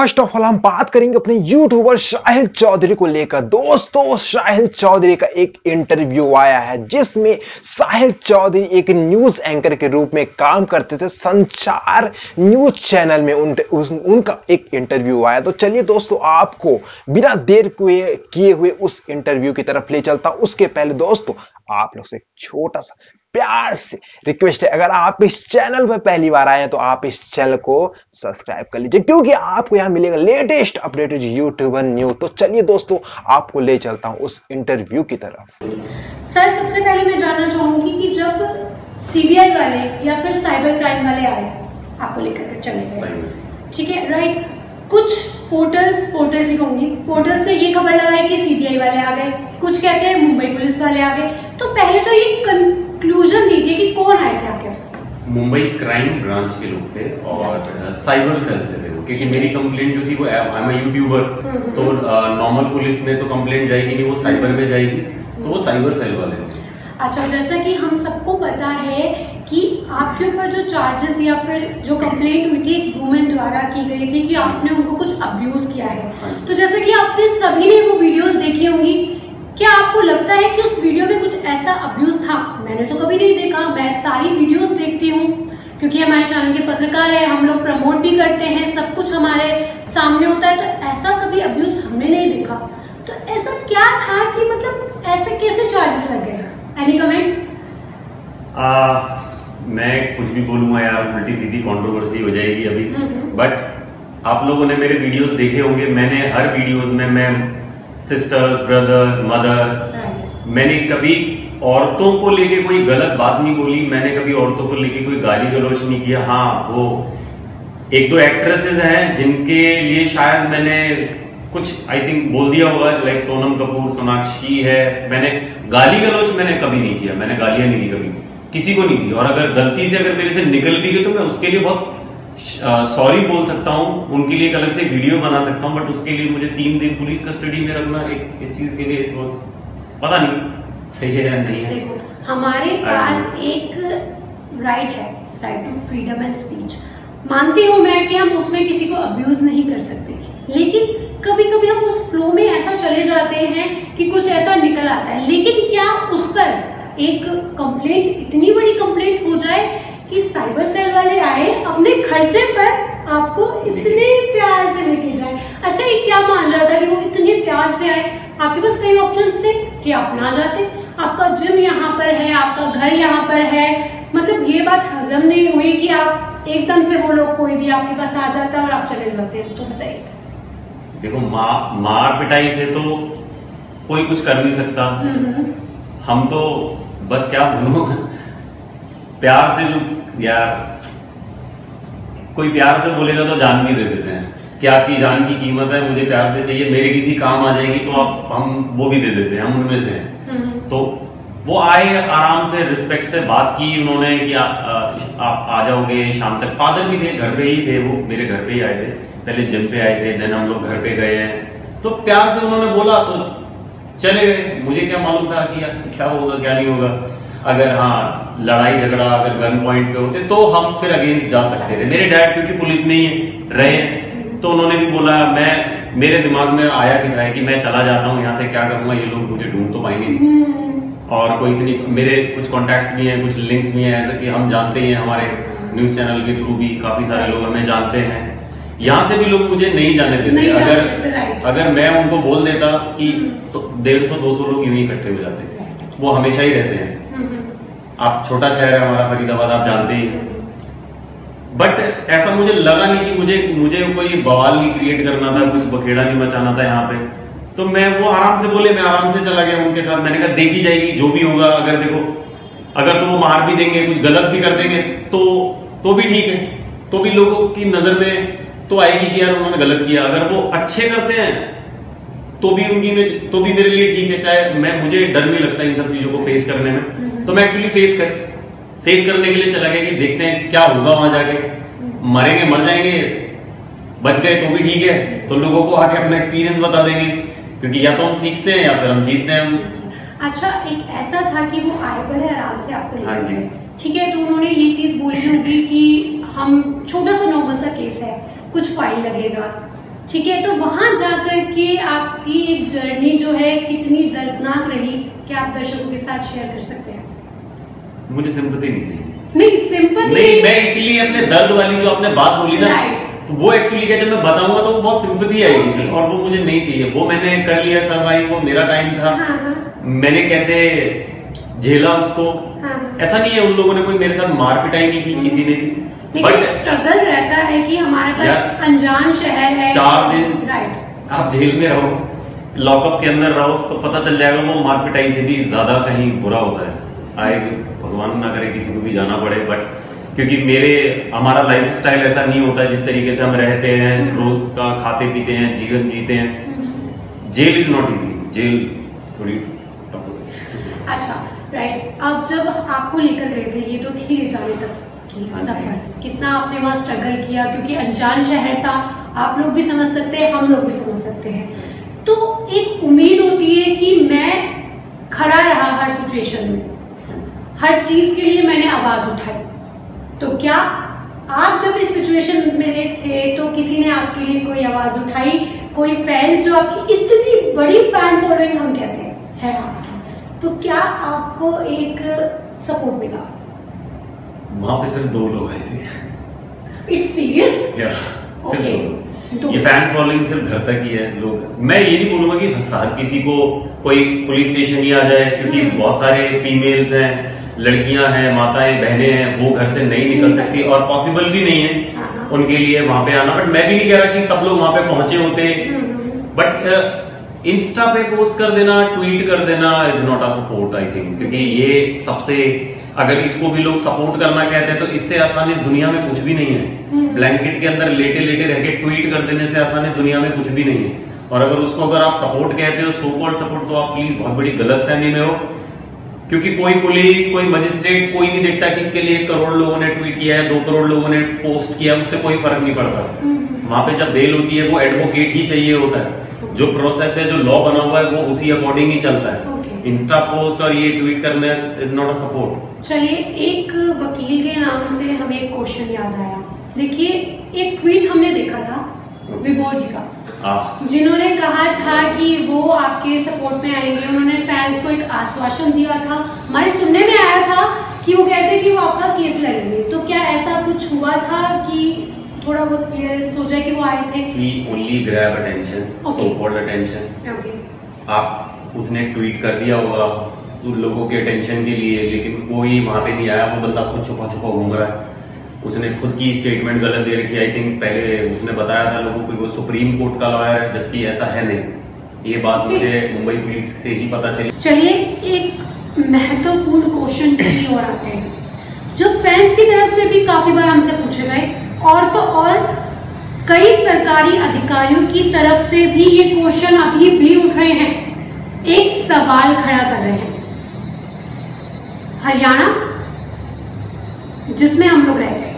First of all हम बात करेंगे अपने यूट्यूबर साहिल चौधरी को लेकर। दोस्तों, साहिल चौधरी का एक इंटरव्यू आया है जिसमें साहिल चौधरी एक न्यूज एंकर के रूप में काम करते थे संचार न्यूज चैनल में। उनका एक इंटरव्यू आया। तो चलिए दोस्तों, आपको बिना देर किए हुए उस इंटरव्यू की तरफ ले चलता। उसके पहले दोस्तों, आप लोग से एक छोटा सा प्यार से रिक्वेस्ट है, अगर आप इस चैनल पर पहली बार आए हैं तो आप इस चैनल को सब्सक्राइब कर लीजिए, क्योंकि आपको यहां मिलेगा लेटेस्ट अपडेटेड यूट्यूबर न्यूज। तो चलिए दोस्तों, आपको ले चलता हूं उस इंटरव्यू की तरफ। सर, सबसे पहले मैं जानना चाहूंगी कि जब सीबीआई वाले या फिर साइबर क्राइम वाले आए आपको लेकर चले गए, ठीक है, राइट, कुछ पोर्टल्स ही कहूंगी, पोर्टल से ये खबर लगाई कि सीबीआई वाले आ गए, कुछ कहते हैं मुंबई पुलिस वाले आ गए। तो पहले तो ये कंक्लूजन दीजिए कि कौन आए थे आगे। मुंबई क्राइम ब्रांच के लोग थे और साइबर सेल से थे वो, क्योंकि मेरी कंप्लेंट जो थी वो आई एम यूट्यूबर, तो नॉर्मल पुलिस में तो कंप्लेंट जाएगी नहीं, वो साइबर में जाएगी, तो वो साइबर सेल वाले थे। अच्छा, जैसा कि हम सबको पता है कि आपके ऊपर जो चार्जेस या फिर जो कंप्लेंट हुई थी एक वुमेन द्वारा की गई थी कि आपने उनको कुछ अब्यूज किया है। तो जैसा कि आपने सभी ने वो वीडियोस देखी होंगी, क्या आपको लगता है कि उस वीडियो में कुछ ऐसा अब्यूज था? मैंने तो कभी नहीं देखा, मैं सारी वीडियोस देखती हूँ क्योंकि हमारे चैनल के पत्रकार है, हम लोग प्रमोट भी करते हैं, सब कुछ हमारे सामने होता है, तो ऐसा कभी अब्यूज हमने नहीं देखा। तो ऐसा क्या था कि मतलब ऐसे कैसे चार्जेस लग गए? Any comment? मैं कुछ भी बोलूंगा यार, उल्टी सीधी कंट्रोवर्सी हो जाएगी अभी, बट आप लोगों ने मेरे वीडियोस देखे होंगे। मैंने हर वीडियोस में मैं सिस्टर्स, ब्रदर, मदर, मैंने कभी औरतों को लेके कोई गलत बात नहीं बोली, मैंने कभी औरतों को लेके कोई गाली गलौज नहीं किया। हाँ, वो एक दो एक्ट्रेसेस हैं जिनके लिए शायद मैंने कुछ आई थिंक बोल दिया होगा, लाइक सोनम कपूर, सोनाक्षी है, मैंने गाली गलौज मैंने कभी नहीं किया, मैंने गालियां नहीं दी कभी, किसी को नहीं दी। और अगर गलती से अगर मेरे से निकल भी गई तो मैं उसके लिए बहुत सॉरी बोल सकता हूँ, उनके लिए एक अलग से वीडियो बना सकता हूँ, बट उसके लिए मुझे 3 दिन पुलिस कस्टडी में रखना एक इस चीज के लिए पता नहीं सही है या नहीं है। देखो, हमारे पास एक राइट है, right to freedom and speech. मानती हूँ मैं कि हम उसमें किसी को अब्यूज नहीं कर सकते, लेकिन कभी कभी हम उस फ्लो में ऐसा चले जाते हैं कि कुछ ऐसा निकल आता है। लेकिन क्या उस पर एक कंप्लेंट, इतनी बड़ी कंप्लेंट हो जाए कि साइबर सेल वाले आए अपने खर्चे पर आपको इतने प्यार से लेके जाए? अच्छा, ये क्या मान रहा था कि वो इतने प्यार से आए? आपके पास कई ऑप्शंस थे कि आप ना जाते, आपका जिम यहाँ पर है, आपका घर यहाँ पर है, मतलब ये बात हजम नहीं हुई कि आप एकदम से वो लोग कोई भी आपके पास आ जाता है और आप चले जाते हैं? तो बताइए। देखो, मार पिटाई से तो कोई कुछ कर नहीं सकता, हम तो बस क्या बोलूं, प्यार से जो यार कोई प्यार से बोलेगा तो जान भी दे देते हैं कि आपकी जान की कीमत है, मुझे प्यार से चाहिए, मेरे किसी काम आ जाएगी तो आप हम वो भी दे देते हैं, हम उनमें से हैं। तो वो आए, आराम से रिस्पेक्ट से बात की उन्होंने कि आप आ जाओगे शाम तक। फादर भी थे, घर पे ही थे, वो मेरे घर पे ही आए थे, पहले जिम पे आए थे, देन हम लोग घर पे गए हैं। तो प्यार से उन्होंने बोला तो चले गए। मुझे क्या मालूम था कि क्या होगा क्या नहीं होगा। अगर हाँ लड़ाई झगड़ा अगर गन पॉइंट पे होते तो हम फिर अगेंस्ट जा सकते थे। मेरे डैड क्योंकि पुलिस में ही रहे हैं, तो उन्होंने भी बोला, मेरे दिमाग में आया कि था कि मैं चला जाता हूँ यहाँ से, क्या करूंगा, ये लोग मुझे ढूंढ तो पाएंगे नहीं। और कोई इतनी, मेरे कुछ कॉन्टैक्ट्स भी हैं, कुछ लिंक्स भी हैं, ऐसा कि हम जानते हैं, हमारे न्यूज चैनल के थ्रू भी काफी सारे लोग हमें जानते हैं। यहाँ से भी लोग मुझे नहीं जाने देते। अगर मैं उनको बोल देता कि 150-200 लोग यूं ही इकट्ठे हो जाते, वो हमेशा ही रहते हैं। आप छोटा शहर है हमारा फरीदाबाद, आप जानते ही हैं। बट ऐसा मुझे लगा नहीं कि मुझे कोई बवाल नहीं क्रिएट करना था, कुछ बखेड़ा नहीं मचाना था यहाँ पे। तो मैं, वो आराम से बोले, मैं आराम से चला गया उनके साथ। मैंने कहा देखी जाएगी जो भी होगा, अगर देखो अगर तो वो मार भी देंगे, कुछ गलत भी कर देंगे तो भी ठीक है, तो भी लोगों की नजर में तो आएगी कि यार उन्होंने गलत किया। अगर वो अच्छे करते हैं तो भी मेरे लिए ठीक है, चाहे मुझे डर नहीं लगता इन सब चीजों को फेस करने में। तो मैं एक्चुअली फेस करने के लिए चला गया कि देखते हैं क्या होगा वहां जाके, मरेंगे मर जाएंगे, बच गए तो भी ठीक है, तो लोगों को आके अपना एक्सपीरियंस बता देंगे, क्योंकि या तो हम सीखते हैं या फिर हम जीतते हैं। अच्छा, एक ऐसा था कि वो आए बड़े आराम से आपको हाँ जी, ठीक है, तो उन्होंने ये चीज बोली होगी कि हम छोटा सा नॉर्मल सा केस है, कुछ फाइन लगेगा, ठीक है, तो वहां जाकर के आपकी एक जर्नी जो है कितनी दर्दनाक रही, क्या आप दर्शकों के साथ शेयर कर सकते हैं? मुझे सिंपैथी नहीं चाहिए। नहीं, सिंपैथी नहीं, मैं इसीलिए अपने दर्द वाली जो आपने बात बोली ना, तो वो एक्चुअली क्या, जब मैं बताऊंगा तो वो बहुत सिंपैथी आएगी फिर, और वो मुझे नहीं चाहिए। वो मैंने कर लिया सर्वाइव, वो मेरा टाइम था। मैंने कैसे झेला उसको, ऐसा नहीं है उन लोगों ने कोई मेरे साथ मार पिटाई नहीं की किसी ने भी, लेकिन स्ट्रगल रहता है कि हमारे पास अनजान शहर है, 4 दिन राइट, आप जेल में रहो, लॉकअप के अंदर रहो, तो पता चल जाएगा वो मार पिटाई से भी ज्यादा कहीं बुरा होता है। आए भगवान ना करे किसी को भी जाना पड़े, बट क्योंकि हमारा लाइफ स्टाइल ऐसा नहीं होता है जिस तरीके से हम रहते हैं, रोज का खाते पीते हैं, जीवन जीते हैं। Jail is not easy, jail थोड़ी टफ होती है। अच्छा, राइट। अब जब आपको लेकर गए थे, ये तो थी ले जाने तक की सफर, कितना आपने वहां स्ट्रगल किया, क्योंकि अनजान शहर था, आप लोग भी समझ सकते हैं, हम लोग भी समझ सकते हैं। तो एक उम्मीद होती है कि मैं खड़ा रहा हर सिचुएशन में, हर चीज के लिए मैंने आवाज उठाई। तो क्या आप जब इस सिचुएशन में थे तो किसी ने आपके लिए कोई आवाज उठाई? कोई फैंस जो आपकी इतनी बड़ी फैन फॉलोइंग हम कहते हैं है आपकी, तो क्या आपको एक सपोर्ट मिला? वहां पे सिर्फ 2 लोग आए थे। It's serious? सिर्फ 2। ये फैन फॉलोइंग सिर्फ घर तक ही है। लोग, मैं ये नहीं बोलूंगा कि हर किसी को कोई पुलिस स्टेशन ही आ जाए, क्योंकि बहुत सारे फीमेल्स हैं, लड़कियां हैं, माताएं बहनें हैं, वो घर से नहीं निकल सकती और पॉसिबल भी नहीं है उनके लिए वहां पे आना। बट मैं भी नहीं कह रहा कि सब लोग वहां पे पहुंचे होते, बट इंस्टा पे पोस्ट कर देना, ट्वीट कर देना is not a support, I think. क्योंकि ये सबसे, अगर इसको भी लोग सपोर्ट करना कहते हैं तो इससे आसान इस दुनिया में कुछ भी नहीं है। ब्लैंकेट के अंदर लेटे लेटे रह के ट्वीट कर देने से आसान इस दुनिया में कुछ भी नहीं है। और अगर उसको अगर आप सपोर्ट कहते हो, सो कॉल्ड सपोर्ट, तो आप प्लीज बहुत बड़ी गलत फहमी में हो। क्योंकि कोई पुलिस, कोई मजिस्ट्रेट, कोई नहीं देखता कि इसके लिए 1 करोड़ लोगों ने ट्वीट किया है, 2 करोड़ लोगों ने पोस्ट किया, उससे कोई फर्क नहीं पड़ता। वहां पे जब बेल होती है वो एडवोकेट ही चाहिए होता है। जो प्रोसेस है, जो लॉ बना हुआ है, वो उसी अकॉर्डिंग ही चलता है। इंस्टा पोस्ट और ये ट्वीट करना इज नॉट अ सपोर्ट। चलिए, एक वकील के नाम से हमें एक क्वेश्चन याद आया। देखिए, एक ट्वीट हमने देखा था विभोर जी का, जिन्होंने कहा था कि वो आपके सपोर्ट में आएंगे। उन्होंने फैंस को एक आश्वासन दिया था, हमारे सुनने में आया था कि वो कहते कि वो आपका केस लड़ेंगे। तो क्या ऐसा कुछ हुआ था कि थोड़ा बहुत क्लियर हो जाए कि वो आए थे? He only grab attention, so-called attention. आप उसने ट्वीट कर दिया होगा लोगों के अटेंशन के लिए, लेकिन कोई वहां पे नहीं आया। वो बंदा खुद छुपा छुपा घूम रहा है। उसने खुद की स्टेटमेंट गलत दे रखी, आई थिंक। पहले उसने बताया था लोगों को वो सुप्रीम कोर्ट का लॉयर है, जबकि ऐसा है नहीं। ये बात मुझे मुंबई पुलिस से ही पता चली। चलिए, एक महत्वपूर्ण क्वेश्चन की ओर आते हैं, जो फैंस की तरफ से भी काफी बार हमसे पूछे गए, और तो और कई सरकारी अधिकारियों की तरफ से भी ये क्वेश्चन अभी भी उठ रहे हैं। एक सवाल खड़ा कर रहे हैं, हरियाणा जिसमें हम लोग रहते हैं,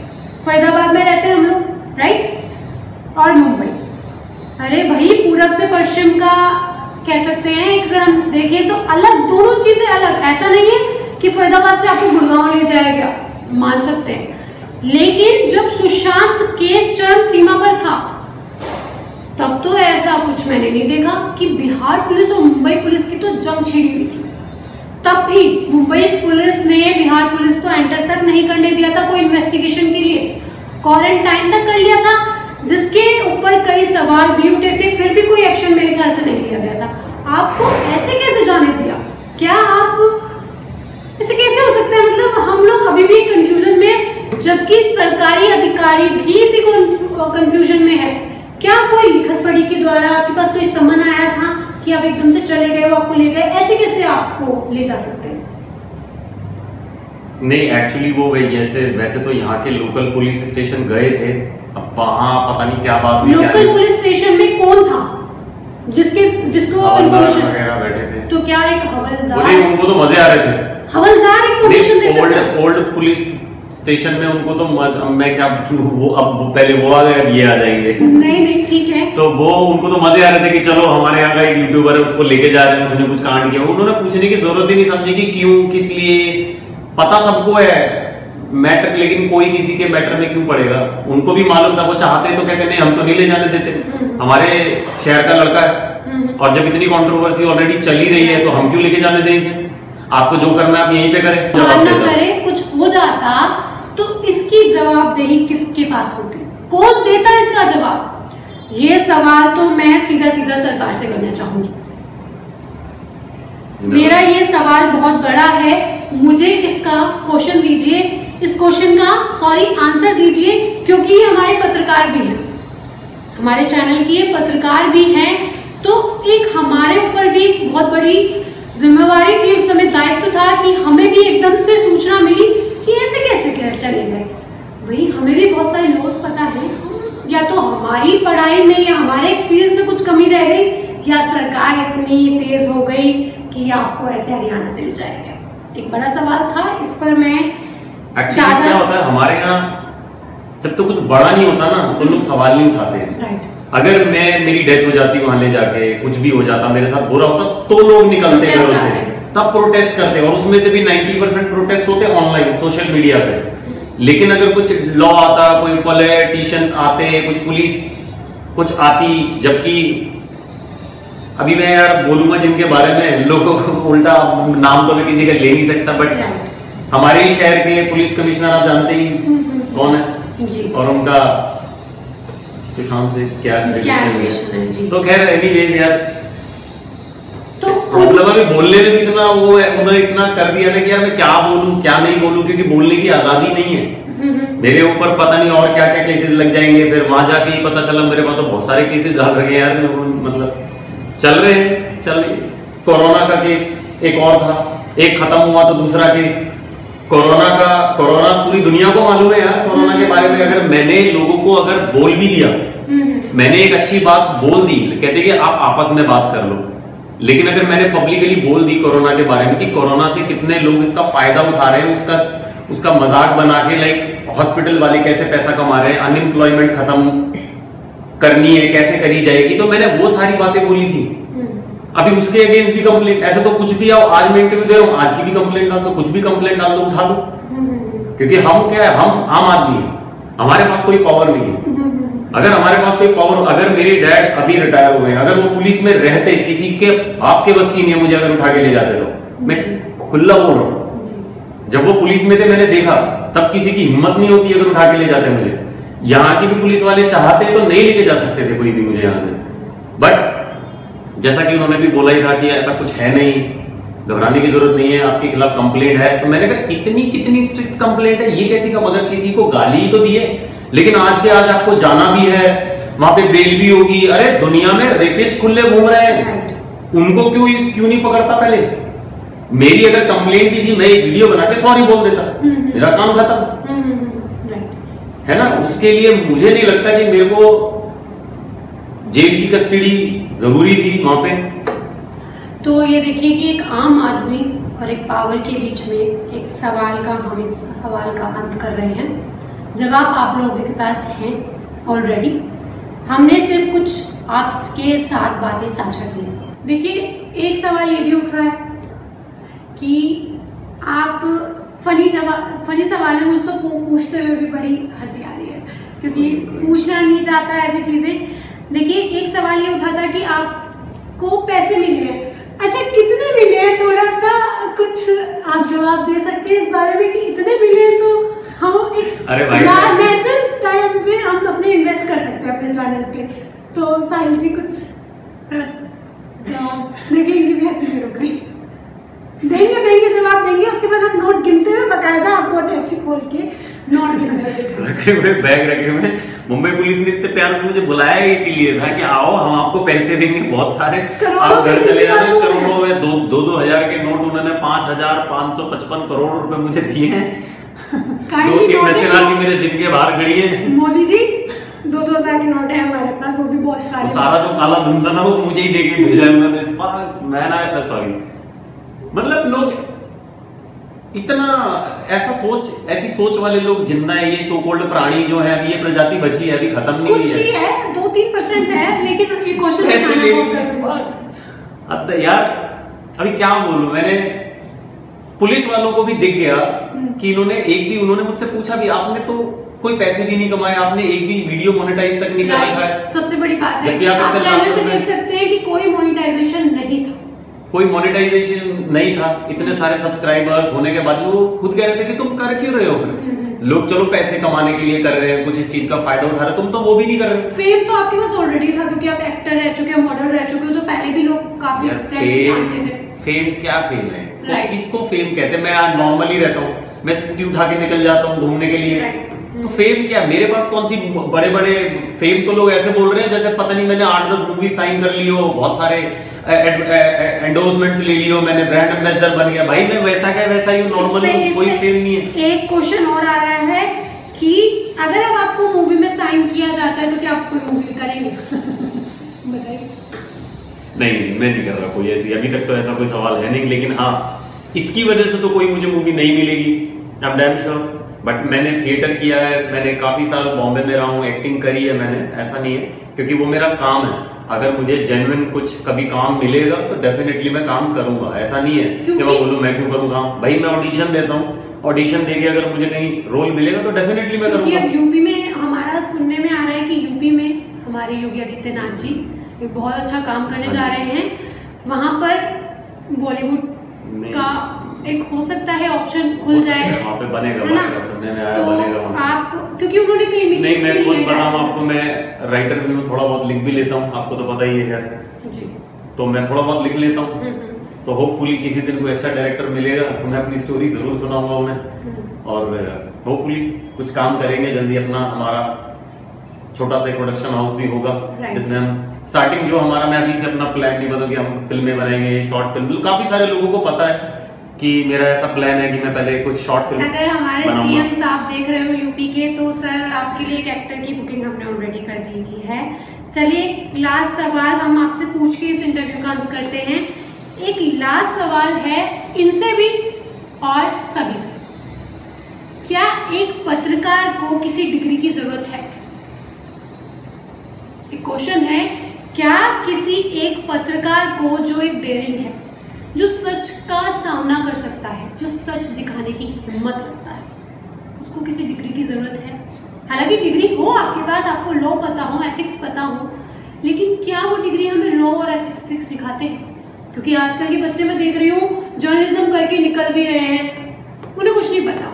फरीदाबाद में रहते हैं हम लोग, राइट, और मुंबई, अरे भाई पूरब से पश्चिम का कह सकते हैं। अगर हम देखें तो अलग, दोनों चीजें अलग। ऐसा नहीं है कि फरीदाबाद से आपको गुड़गांव ले जाएगा, मान सकते हैं। लेकिन जब सुशांत केस चरम सीमा पर था, तब तो ऐसा कुछ मैंने नहीं देखा कि बिहार पुलिस और मुंबई पुलिस की तो जंग छिड़ी हुई थी। तब भी मुंबई पुलिस ने बिहार पुलिस को एंटर तक नहीं करने दिया था कोई इन्वेस्टिगेशन के लिए, क्वारंटाइन तक कर लिया था, जिसके ऊपर कई सवाल भी उठे थे, फिर भी कोई एक्शन मेरे ख्याल से नहीं लिया गया था। आपको ऐसे कैसे जाने दिया? क्या आप ऐसे कैसे हो सकते हैं? मतलब हम लोग अभी भी कंफ्यूजन में, जबकि सरकारी अधिकारी भी इसी कंफ्यूजन में है। क्या कोई लिखत पढ़ी के द्वारा आपके पास कोई समन आया था कि आप एकदम से चले गए हो, आपको ले गए? ऐसे कैसे आपको ले जा सकते हैं? नहीं, एक्चुअली वो वैसे तो यहाँ के लोकल पुलिस स्टेशन गए थे। अब वहाँ पता नहीं क्या बात हुई। लोकल पुलिस स्टेशन में कौन था जिसको इन्फॉर्मेशन वगैरह बैठे थे? तो क्या एक हवलदार? उनको तो मजे आ रहे थे। हवलदार इन्फॉर्मेशन दे सकता है? ओल्ड पुलिस स्टेशन में उनको तो मैं क्या, वो पहले वो आ गए, अब ये आ जाएंगे। नहीं ठीक है। तो वो उनको तो मजे आ रहे थे कि चलो हमारे यहाँ का एक यूट्यूबर है, उसको लेके जा रहे हैं, उसने कुछ कांड किया। उन्होंने पूछने की जरूरत ही नहीं समझी कि क्यों, किस लिए। पता सबको है, मैटर, लेकिन कोई किसी के मैटर में क्यों पड़ेगा? उनको भी मालूम था, वो चाहते तो कहते नहीं हम तो नहीं ले जाने देते, हमारे शहर का लड़का है, और जब इतनी कंट्रोवर्सी ऑलरेडी चली रही है तो हम क्यों लेके जाने दें इसे? आपको जो करना है आप यहीं पे करें, ना करें। कुछ हो जाता तो इसकी जवाबदेही किसके पास होती? कौन देता इसका जवाब? ये सवाल तो मैं सीधा सीधा सरकार से करना चाहूंगी। मेरा ये सवाल बहुत बड़ा है, मुझे इसका क्वेश्चन दीजिए, इस क्वेश्चन का आंसर दीजिए, क्योंकि ये हमारे पत्रकार भी हैं, हमारे चैनल की ये पत्रकार भी हैं, तो एक हमारे ऊपर भी बहुत बड़ी जिम्मेवारी थी, उस समय दायित्व था कि हमें भी एकदम से सूचना मिली कि ऐसे कैसे चले गए। भाई हमें भी बहुत सारे लॉस पता है, या तो हमारी पढ़ाई में या हमारे एक्सपीरियंस में कुछ कमी रह गई, या सरकार इतनी तेज हो गई कि आपको ऐसे हरियाणा से ले जाएगा। एक बड़ा सवाल था, इस पर मैं एक्चुअली क्या होता है हमारे यहाँ, जब तो कुछ बड़ा नहीं होता ना तो लोग सवाल नहीं उठाते हैं। राइट। अगर मेरी डेथ हो जाती वहां ले जाके, कुछ भी हो जाता, मेरे साथ बुरा होता, तो लोग निकलते हैं घरों से, तब प्रोटेस्ट करते हैं, और उसमें से भी 90% प्रोटेस्ट होते हैं ऑनलाइन, सोशल मीडिया पे। लेकिन अगर कुछ लॉ आता, कोई पॉलिटिशियंस आते, कुछ पुलिस कुछ आती, जबकि अभी मैं यार बोलूंगा जिनके बारे में लोगों को उल्टा नाम तो मैं किसी का ले नहीं सकता, बट हमारे ही शहर के पुलिस कमिश्नर आप जानते ही कौन है जी, और उनका सुशांत से क्या रिलेशन है जी। तो खैर एनीवेज यार, तो प्रॉब्लम अभी बोलने में इतना वो है, उन्होंने इतना कर दिया ना कि यार मैं क्या बोलूं क्या नहीं बोलूं, क्योंकि बोलने की आजादी नहीं है। मेरे ऊपर पता नहीं और क्या क्या केसेस लग जाएंगे, फिर वहां जाके ही पता चला मेरे पास तो बहुत सारे केसेस डाल रखे यार, मतलब चल रहे हैं। कोरोना का केस एक और था, एक खत्म हुआ तो दूसरा केस कोरोना पूरी दुनिया को मालूम है यार। कोरोना के बारे में अगर मैंने लोगों को अगर बोल भी दिया, मैंने एक अच्छी बात बोल दी, कहते कि आप आपस में बात कर लो, लेकिन अगर मैंने पब्लिकली बोल दी कोरोना के बारे में कि कोरोना से कितने लोग इसका फायदा उठा रहे हैं, उसका मजाक बना के, लाइक हॉस्पिटल वाले कैसे पैसा कमा रहे हैं, अनएम्प्लॉयमेंट खत्म करनी है कैसे करी जाएगी, तो मैंने वो सारी बातें बोली थी। अभी उसके अगेंस्ट भी कंप्लेंट, ऐसे तो कुछ भी आओ, आज मैं इंटरव्यू दे रहा हूँ, आज की भी कंप्लेंट डाल दो, कुछ भी कंप्लेंट डाल दो, उठा दो, क्योंकि हम क्या है, हम आम आदमी है, हमारे पास कोई पावर नहीं है। अगर हमारे पास कोई पावर, अगर मेरे डैड अभी रिटायर हुए, अगर वो पुलिस में रहते, किसी के आपके बस की नहीं है, मुझे अगर उठा के ले जाते तो मैं खुला बोल रहा हूँ, जब वो पुलिस में थे मैंने देखा, तब किसी की हिम्मत नहीं होती अगर उठा के ले जाते मुझे। यहाँ की भी पुलिस वाले चाहते तो नहीं लेके जा सकते थे कोई भी मुझे यहाँ से, बट जैसा कि उन्होंने भी बोला ही था कि ऐसा कुछ है नहीं, घबराने की जरूरत नहीं है, आपके खिलाफ कंप्लेंट है। तो मैंने कहा इतनी कितनी स्ट्रिक्ट कंप्लेंट है, ये कैसी का, मगर किसी को गाली ही तो दी है, लेकिन आज के आज आपको जाना भी है, वहां पे बेल भी होगी। अरे दुनिया में रेपिस्ट खुले घूम रहे हैं, उनको क्यों नहीं पकड़ता पहले? मेरी अगर कंप्लेंट दी थी, मैं एक वीडियो बना के सॉरी बोल देता, मेरा काम खत्म है ना। उसके लिए मुझे नहीं लगता कि मेरे को जेल की कस्टडी जरूरी थी वहां पे। तो ये देखिए कि एक आम आदमी और एक पावर के बीच में एक सवाल का हम इस सवाल का अंत कर रहे हैं। जवाब आप लोगों के पास हैं ऑलरेडी, हमने सिर्फ कुछ आपके साथ बातें साझा की। देखिए एक सवाल ये भी उठ रहा है कि आप फनी सवाल है, मुझसे तो पूछते हुए भी बड़ी हंसी आ रही है, क्योंकि पूछना नहीं चाहता ऐसी चीजें। देखिए एक सवाल ये उठा था कि आपको पैसे मिले हैं, अच्छा कितने मिले हैं, थोड़ा सा कुछ आप जवाब दे सकते हैं इस बारे में कि इतने मिले हैं तो हम एक नेशनल टाइम पे हम अपने इन्वेस्ट कर सकते हैं अपने चैनल पे। तो साहिल जी कुछ जवाब देखिए, इनकी भी हंसी नहीं रुक रही, देंगे जवाब देंगे, उसके बाद हम नोट गिनते हुए बकायदा आपको टैक्सी खोल के नोट गिनते हुए बैग रखे हुए। मुंबई पुलिस ने इतने प्यार से मुझे बुलाया है, इसीलिए था कि आओ हम आपको पैसे देंगे बहुत सारे, आप घर चले जाओ। करोड़ों में 2,000 के नोट उन्होंने 5,555 करोड़ रुपए मुझे दिए हैं। 2-3 नशेरानी मेरे जिनके बाहर खड़ी है। मोदी जी 2,000 के नोट है हमारे पास, वो भी बहुत सारे। सारा जो काला धन था ना वो मुझे ही देके भेजा है उन्होंने। मैं ना सॉरी, मतलब लोग इतना ऐसी सोच वाले लोग जिंदा है, ये सो कॉल्ड प्राणी जो है, अभी ये प्रजाति बची है, अभी खत्म नहीं हुई है, कुछ ही है 2-3% है, लेकिन ये क्वेश्चन ऐसे अब यार अभी क्या बोलूं, मैंने पुलिस वालों को भी दिख गया कि उन्होंने मुझसे पूछा भी, आपने तो कोई पैसे भी नहीं कमाए, आपने एक भी वीडियो मोनेटाइज तक नहीं कर रखा है। सबसे बड़ी बात है आप चैनल पे देख सकते हैं कि कोई मोनेटाइजेशन नहीं था, कोई मोनेटाइजेशन नहीं था। इतने सारे सब्सक्राइबर्स होने के बाद वो खुद कह रहे थे कि तुम कर क्यों रहे हो फिर? लोग चलो पैसे कमाने के लिए कर रहे हैं, कुछ इस चीज का फायदा उठा रहे, तुम तो वो भी नहीं कर रहे। फेम तो आपके पास ऑलरेडी था क्योंकि आप एक्टर रह चुके हो, मॉडल रह चुके हो, तो पहले भी लोग काफी जानते थे। फेम क्या फेम है? तो किसको फेम कहते हैं? मैं नॉर्मली रहता हूँ, मैं स्कूटी उठा के निकल जाता हूँ घूमने के लिए, तो फेम क्या? मेरे पास कौन सी बड़े बड़े फेम? तो लोग ऐसे बोल रहे हैं जैसे पता नहीं मैंने 8-10 मूवी साइन कर ली हो, बहुत सारे एंडोर्समेंट्स ले लियो, मैंने ब्रांड एम्बेसडर बन गया। भाई मैं वैसा क्या वैसा ही नॉर्मल हूँ, कोई फेम नहीं है। एक क्वेश्चन और आ रहा है कि अगर अब आपको मूवी में साइन किया जाता है तो क्या आप कोई मूवी करेंगे? बताइए। नहीं, मैं नहीं कर रहा कोई ऐसी, अभी तक तो ऐसा कोई सवाल है नहीं, लेकिन हाँ इसकी वजह से तो कोई मुझे मूवी नहीं मिलेगी, I am damn sure. But मैंने थिएटर किया है, मैंने काफी साल बॉम्बे में रहा हूँ, एक्टिंग करी है मैंने, ऐसा नहीं है, क्योंकि वो मेरा काम है। अगर मुझे जेन्युइन कुछ कभी काम मिलेगा तो डेफिनेटली मैं काम करूंगा, ऐसा नहीं है कि मैं बोलूं मैं क्यों करूँ काम। भाई मैं ऑडिशन देता हूँ, ऑडिशन देके अगर मुझे कहीं रोल मिलेगा तो डेफिनेटली मैं करूंगा। अब यूपी में हमारा सुनने में आ रहा है कि यूपी में हमारे योगी आदित्यनाथ जी एक बहुत अच्छा काम करने जा रहे हैं, वहां पर बॉलीवुड का एक हो सकता है ऑप्शन खुल जाए, वहाँ पे बनेगा, सुनने में आया तो बनेगा आप, क्योंकि उन्होंने कई मीटिंग्स नहीं, मैं खुद बताऊँ आपको, मैं राइटर भी हूँ, थोड़ा बहुत लिख भी लेता हूँ, आपको तो पता ही है खैर जी, तो मैं थोड़ा बहुत लिख लेता हूँ। तो होपफुली किसी दिन कोई अच्छा डायरेक्टर मिलेगा तो मैं अपनी स्टोरी जरूर सुनाऊंगा उन्हें, और होपफुली कुछ काम करेंगे जल्दी। अपना हमारा छोटा सा प्रोडक्शन हाउस भी होगा जिसमें हम स्टार्टिंग जो हमारा, मैं अभी से अपना प्लान नहीं बता कि हम फिल्में बनाएंगे, शॉर्ट फिल्म। काफी सारे लोगों को पता है कि मेरा ऐसा प्लान है कि मैं पहले कुछ शॉर्ट फिल्म। अगर हमारे सीएम साहब देख रहे हो यूपी के, तो सर आपके लिए एक एक्टर की बुकिंग हमने ऑलरेडी कर दी है। चलिए लास्ट सवाल हम आपसे पूछ के इस इंटरव्यू का अंत करते हैं। एक लास्ट सवाल है इनसे भी और सभी से, क्या एक पत्रकार को किसी डिग्री की जरूरत है? एक क्वेश्चन है, क्या किसी एक पत्रकार को जो एक डेयरिंग है, जो सच का सामना कर सकता है, जो सच दिखाने की हिम्मत रखता है, उसको किसी डिग्री की जरूरत है? हालांकि डिग्री हो आपके पास, आपको लॉ पता हो, एथिक्स पता हो, लेकिन क्या वो डिग्री हमें लॉ और एथिक्स सिखाते हैं? क्योंकि आजकल के बच्चे मैं देख रही हूँ जर्नलिज्म करके निकल भी रहे हैं, उन्हें कुछ नहीं पता,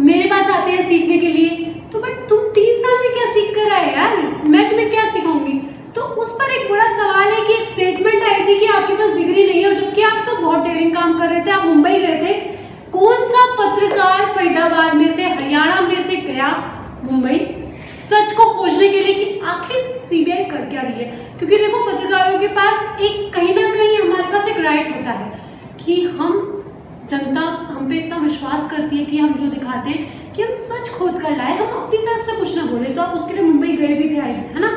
मेरे पास आते हैं सीखने के लिए, तो बट तुम 3 साल में क्या सीख कर आए यार, मैं तुम्हें क्या सिखाऊंगी? तो उस पर एक बड़ा सवाल है कि एक स्टेटमेंट आई थी कि आपके पास डिग्री नहीं है, और जबकि आप तो बहुत डेयरिंग काम कर रहे थे, आप मुंबई गए थे। कौन सा पत्रकार फरीदाबाद में से, हरियाणा में से गया मुंबई सच को खोजने के लिए कि आखिर सीबीआई कर क्या रही है? क्योंकि देखो पत्रकारों के पास एक कहीं ना कहीं हमारे पास एक राइट होता है कि हम, जनता हम पे इतना विश्वास करती है कि हम जो दिखाते हैं कि हम सच खोद कर लाए, हम अपनी तरफ से कुछ ना बोले। तो आप उसके लिए मुंबई गए भी थे, है ना,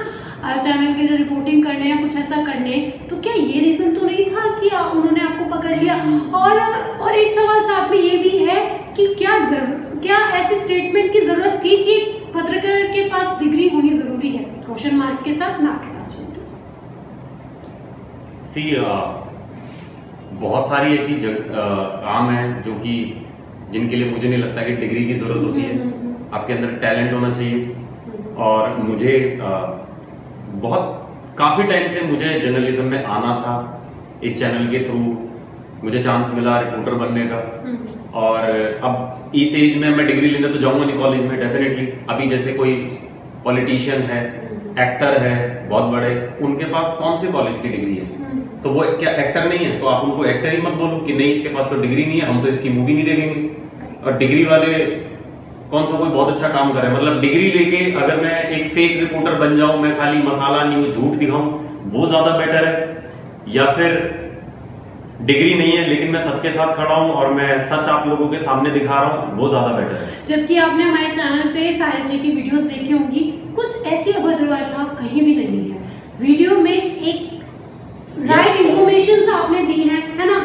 चैनल के लिए रिपोर्टिंग करने या कुछ ऐसा करने, तो क्या ये रीजन तो नहीं था कि उन्होंने आपको पकड़ लिया? और एक सवाल साथ में ये भी है कि क्या ऐसी स्टेटमेंट की जरूरत थी कि पत्रकार के पास डिग्री होनी जरूरी है? क्वेश्चन मार्क के साथ मैं आपके पास चलती हूँ। बहुत सारी ऐसी काम है जो कि जिनके लिए मुझे नहीं लगता कि डिग्री की जरूरत होती है। आपके अंदर टैलेंट होना चाहिए, और मुझे काफी टाइम से मुझे जर्नलिज्म में आना था। इस चैनल के थ्रू मुझे चांस मिला रिपोर्टर बनने का, और अब इस एज में मैं डिग्री लेने तो जाऊंगा नहीं कॉलेज में डेफिनेटली। अभी जैसे कोई पॉलिटिशियन है, एक्टर है बहुत बड़े, उनके पास कौन सी कॉलेज की डिग्री है? तो वो क्या एक्टर नहीं है? तो आप उनको एक्टर ही मत बोलो कि नहीं इसके पास तो डिग्री नहीं है, हम तो इसकी मूवी नहीं देखेंगे। और डिग्री वाले कौन सा कोई बहुत अच्छा काम करे, मतलब डिग्री लेके अगर मैं एक फेक रिपोर्टर बन जाऊं, मैं खाली मसाला न्यूज झूठ दिखाऊं, वो ज्यादा बेटर है? या फिर डिग्री नहीं है लेकिन मैं सच के साथ खड़ा हूं और मैं सच आप लोगों के सामने दिखा रहा हूं, वो ज्यादा बेटर है? जबकि आपने हमारे चैनल पे साहिल जी की वीडियोस देखी होंगी, कुछ ऐसी अभद्र भाषा कहीं भी नहीं है वीडियो में, एक राइट इन्फॉर्मेशन आपने दी है ना?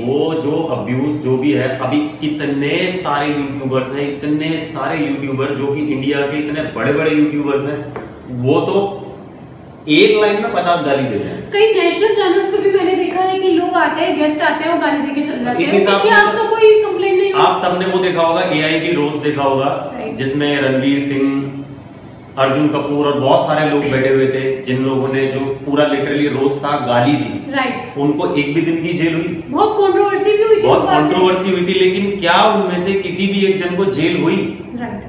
वो जो अब्यूज जो भी है, अभी कितने सारे यूट्यूबर्स हैं, इतने सारे यूट्यूबर जो कि इंडिया के इतने बड़े बड़े यूट्यूबर्स हैं, वो तो एक लाइन में 50 गाली देते हैं। कई नेशनल चैनल्स पे भी मैंने देखा है कि लोग आते हैं, गेस्ट आते हैं और गाली देके चले जाते इस हैं। हिसाब से आज तो कोई कंप्लेंट नहीं हुई। आप सबने वो देखा होगा AIT रोस्ट देखा होगा, जिसमें रणवीर सिंह, अर्जुन कपूर और बहुत सारे लोग बैठे हुए थे, जिन लोगों ने जो पूरा लिटरली रोस्ट था, गाली दी। राइट। उनको एक भी दिन की जेल हुई। बहुत कंट्रोवर्सी भी हुई थी। बहुत कंट्रोवर्सी हुई थी, लेकिन क्या उनमें से किसी भी एक जन को जेल हुई? राइट।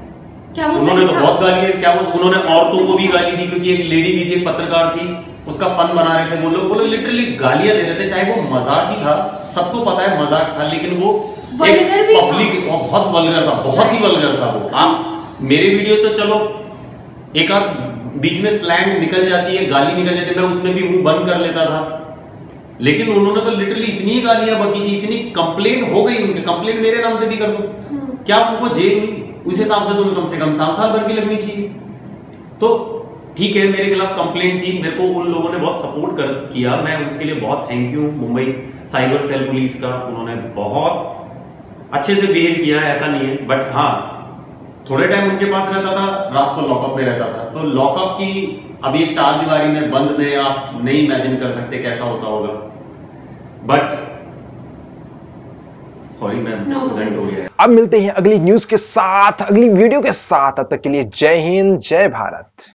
क्या वो उन्होंने तो बहुत गाली, क्या वो उन्होंने औरतों को भी गाली दी, क्योंकि एक लेडी भी थी, एक पत्रकार थी, उसका फन बना रहे थे वो लोग लिटरली गालियां दे रहे थे, चाहे वो मजाक ही था, सबको पता है मजाक था, लेकिन वो वल्गर भी पब्लिक बहुत वल्गर था, बहुत ही वल्गर था वो। आप मेरे वीडियो तो चलो एक आध बीच में स्लैंग निकल जाती है, गाली निकल जाती है, मैं उसमें भी मुंह बंद कर लेता था, लेकिन उन्होंने तो लिटरली इतनी गालियां बकी थी, इतनी कंप्लेंट हो गई उनके, कंप्लेंट मेरे नाम पे भी कर दो, क्या उनको जेल हुई? उस हिसाब से तुम्हें कम से कम साल भर की लगनी चाहिए। तो ठीक है, मेरे खिलाफ कंप्लेंट थी, मेरे को उन लोगों ने बहुत सपोर्ट किया, मैं उसके लिए बहुत thank you Mumbai cyber cell police का, उन्होंने बहुत अच्छे से बिहेव किया है, ऐसा नहीं है। बट हाँ, थोड़े टाइम उनके पास रहता था, रात को लॉकअप में रहता था, तो लॉकअप की अभी एक 4 दीवारी में बंद में आप नहीं इमेजिन कर सकते कैसा होता होगा। बट सॉरी मैम, हो गया। अब मिलते हैं अगली न्यूज के साथ, अगली वीडियो के साथ। तब तक के लिए जय हिंद, जय भारत।